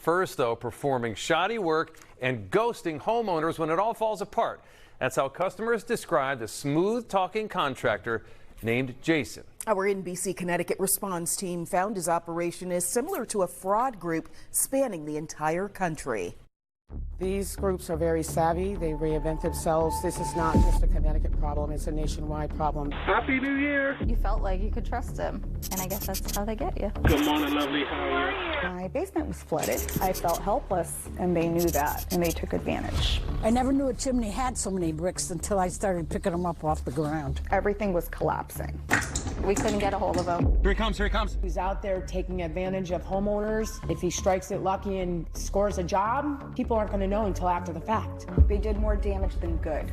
First, though, performing shoddy work and ghosting homeowners when it all falls apart. That's how customers describe the smooth-talking contractor named Jason. Our NBC Connecticut Responds team found his operation is similar to a fraud group spanning the entire country. These groups are very savvy. They reinvent themselves. This is not just a Connecticut problem, it's a nationwide problem. Happy New Year! You felt like you could trust them, and I guess that's how they get you. Good morning, lovely. How are you? My basement was flooded. I felt helpless, and they knew that, and they took advantage. I never knew a chimney had so many bricks until I started picking them up off the ground. Everything was collapsing. We couldn't get a hold of him. Here he comes, here he comes. He's out there taking advantage of homeowners. If he strikes it lucky and scores a job, people aren't going to know until after the fact. They did more damage than good.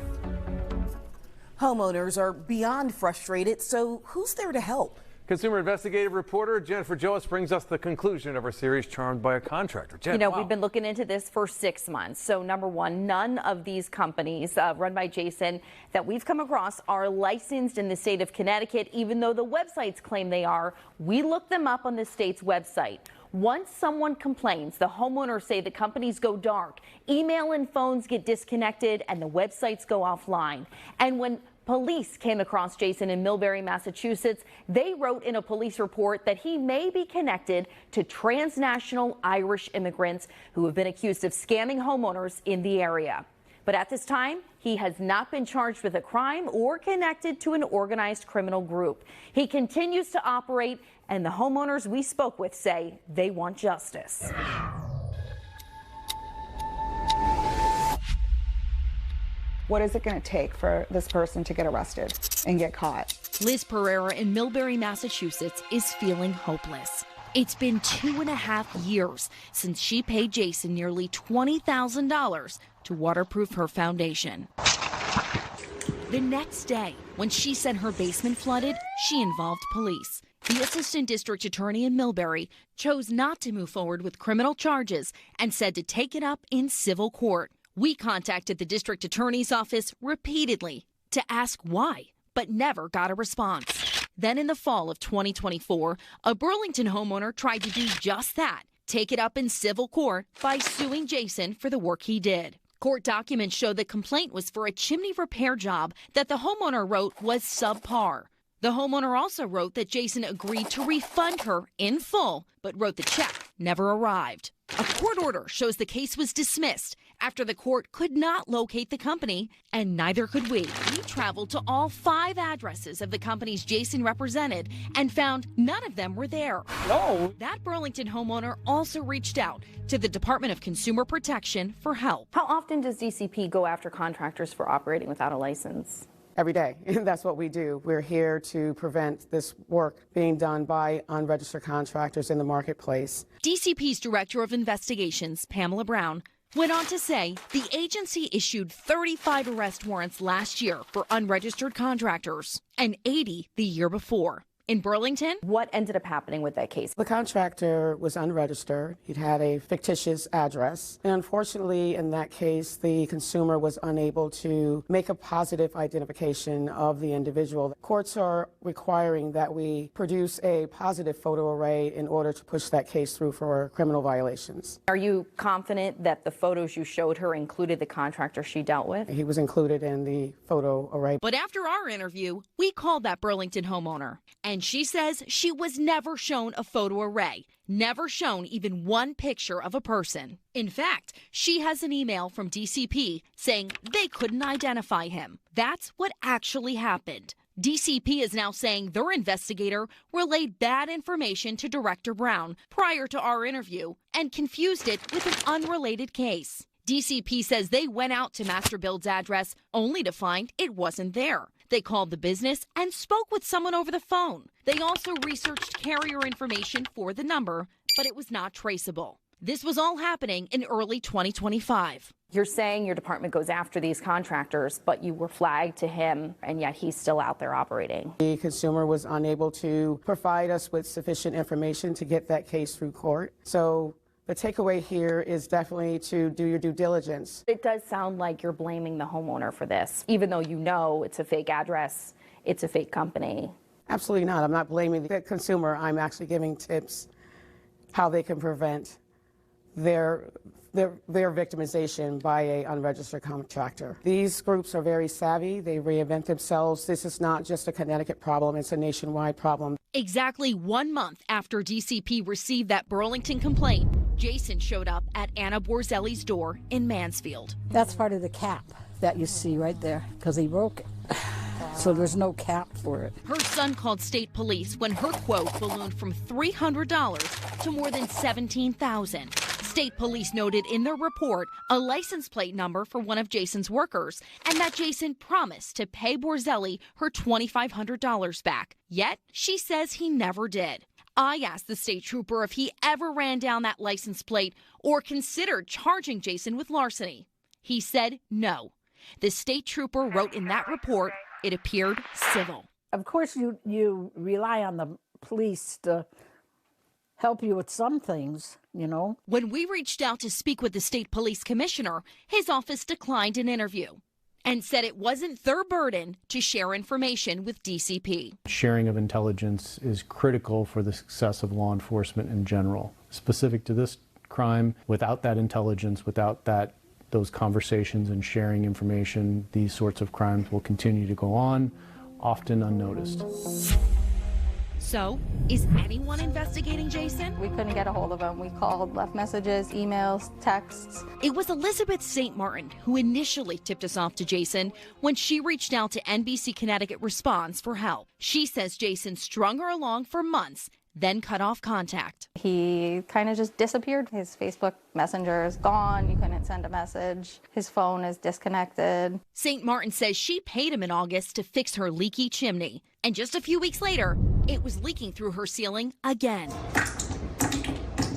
Homeowners are beyond frustrated, so who's there to help? Consumer investigative reporter Jennifer Joas brings us the conclusion of our series, Charmed by a Contractor. Jen, wow. We've been looking into this for 6 months. So number one, none of these companies run by Jason that we've come across are licensed in the state of Connecticut, even though the websites claim they are. We looked them up on the state's website. Once someone complains, the homeowners say the companies go dark, email and phones get disconnected, and the websites go offline. And when police came across Jason in Millbury, Massachusetts, they wrote in a police report that he may be connected to transnational Irish immigrants who have been accused of scamming homeowners in the area. But at this time, he has not been charged with a crime or connected to an organized criminal group. He continues to operate, and the homeowners we spoke with say they want justice. What is it going to take for this person to get arrested and get caught? Liz Pereira in Millbury, Massachusetts is feeling hopeless. It's been 2.5 years since she paid Jason nearly $20,000 to waterproof her foundation. The next day, when she said her basement flooded, she involved police. The assistant district attorney in Millbury chose not to move forward with criminal charges and said to take it up in civil court. We contacted the district attorney's office repeatedly to ask why, but never got a response. Then in the fall of 2024, a Burlington homeowner tried to do just that, take it up in civil court by suing Jason for the work he did. Court documents show the complaint was for a chimney repair job that the homeowner wrote was subpar. The homeowner also wrote that Jason agreed to refund her in full, but wrote the check never arrived. A court order shows the case was dismissed after the court could not locate the company, and neither could we. We traveled to all 5 addresses of the companies Jason represented and found none of them were there. No. That Burlington homeowner also reached out to the Department of Consumer Protection for help. How often does DCP go after contractors for operating without a license? Every day. That's what we do. We're here to prevent this work being done by unregistered contractors in the marketplace. DCP's Director of Investigations, Pamela Brown, went on to say the agency issued 35 arrest warrants last year for unregistered contractors and 80 the year before. In Burlington, what ended up happening with that case? The contractor was unregistered. He'd had a fictitious address. And unfortunately, in that case, the consumer was unable to make a positive identification of the individual. Courts are requiring that we produce a positive photo array in order to push that case through for criminal violations. Are you confident that the photos you showed her included the contractor she dealt with? He was included in the photo array. But after our interview, we called that Burlington homeowner, and she says she was never shown a photo array, never shown even one picture of a person. In fact, she has an email from DCP saying they couldn't identify him. That's what actually happened. DCP is now saying their investigator relayed bad information to Director Brown prior to our interview and confused it with an unrelated case. DCP says they went out to Master Build's address only to find it wasn't there. They called the business and spoke with someone over the phone. They also researched carrier information for the number, but it was not traceable. This was all happening in early 2025. You're saying your department goes after these contractors, but you were flagged to him, and yet he's still out there operating. The consumer was unable to provide us with sufficient information to get that case through court. So the takeaway here is definitely to do your due diligence. It does sound like you're blaming the homeowner for this, even though you know it's a fake address, it's a fake company. Absolutely not. I'm not blaming the consumer. I'm actually giving tips how they can prevent their victimization by an unregistered contractor. These groups are very savvy. They reinvent themselves. This is not just a Connecticut problem. It's a nationwide problem. Exactly 1 month after DCP received that Burlington complaint, Jason showed up at Anna Borzelli's door in Mansfield. That's part of the cap that you see right there, because he broke it. So there's no cap for it. Her son called state police when her quote ballooned from $300 to more than $17,000. State police noted in their report a license plate number for one of Jason's workers and that Jason promised to pay Borzelli her $2,500 back. Yet she says he never did. I asked the state trooper if he ever ran down that license plate or considered charging Jason with larceny. He said no. The state trooper wrote in that report it appeared civil. Of course, you rely on the police to help you with some things, you know. When we reached out to speak with the state police commissioner, his office declined an interview and said it wasn't their burden to share information with DCP. Sharing of intelligence is critical for the success of law enforcement in general. Specific to this crime, without that intelligence, without those conversations and sharing information, these sorts of crimes will continue to go on, often unnoticed. So, is anyone investigating Jason? We couldn't get a hold of him. We called, left messages, emails, texts. It was Elizabeth St. Martin who initially tipped us off to Jason when she reached out to NBC Connecticut Responds for help. She says Jason strung her along for months, then cut off contact. He kind of just disappeared. His Facebook Messenger is gone. You couldn't send a message. His phone is disconnected. St. Martin says she paid him in August to fix her leaky chimney. And just a few weeks later, it was leaking through her ceiling again.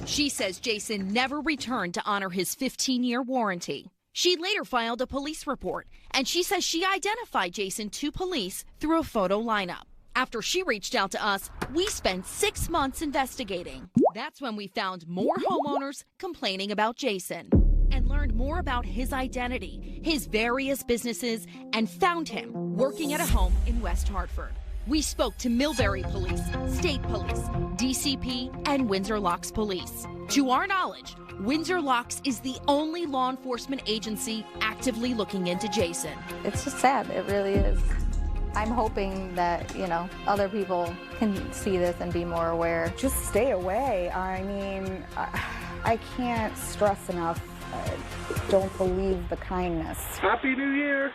She says Jason never returned to honor his 15-year warranty. She later filed a police report, and she says she identified Jason to police through a photo lineup. After she reached out to us, we spent 6 months investigating. That's when we found more homeowners complaining about Jason and learned more about his identity, his various businesses, and found him working at a home in West Hartford. We spoke to Millbury Police, State Police, DCP, and Windsor Locks Police. To our knowledge, Windsor Locks is the only law enforcement agency actively looking into Jason. It's just sad. It really is. I'm hoping that, other people can see this and be more aware. Just stay away. I mean, I can't stress enough. Don't believe the kindness. Happy New Year.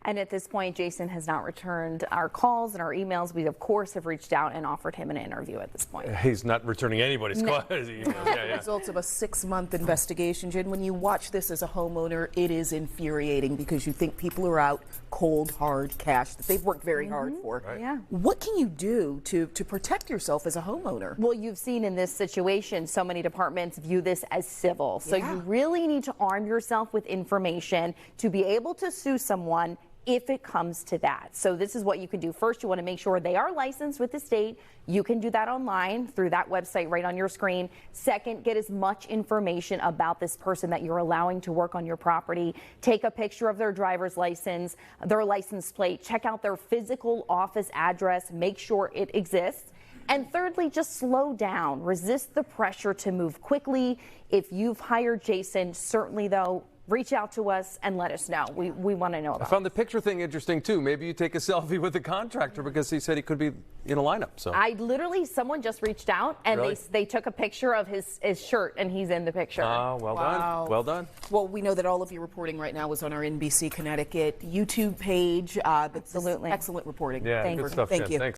And at this point, Jason has not returned our calls and our emails. We, of course, have reached out and offered him an interview at this point. He's not returning anybody's calls. Results of a 6-month investigation. Jen, when you watch this as a homeowner, it is infuriating because you think people are out cold, hard cash that they've worked very hard for. Right. Yeah. What can you do to protect yourself as a homeowner? Well, you've seen in this situation, so many departments view this as civil. So you really need to arm yourself with information to be able to sue someone if it comes to that. So this is what you can do. First, you want to make sure they are licensed with the state. You can do that online through that website right on your screen. Second, get as much information about this person that you're allowing to work on your property. Take a picture of their driver's license, their license plate, check out their physical office address, make sure it exists. And thirdly, just slow down. Resist the pressure to move quickly. If you've hired Jason, certainly though, reach out to us and let us know. We want to know about it. I found the picture thing interesting too. Maybe you take a selfie with the contractor because he said he could be in a lineup. So someone just reached out and they took a picture of his shirt and he's in the picture. Well done. Well done. Well, we know that all of your reporting right now is on our NBC Connecticut YouTube page. Absolutely. Excellent reporting. Yeah, good stuff, Thank Jen. you. Thanks.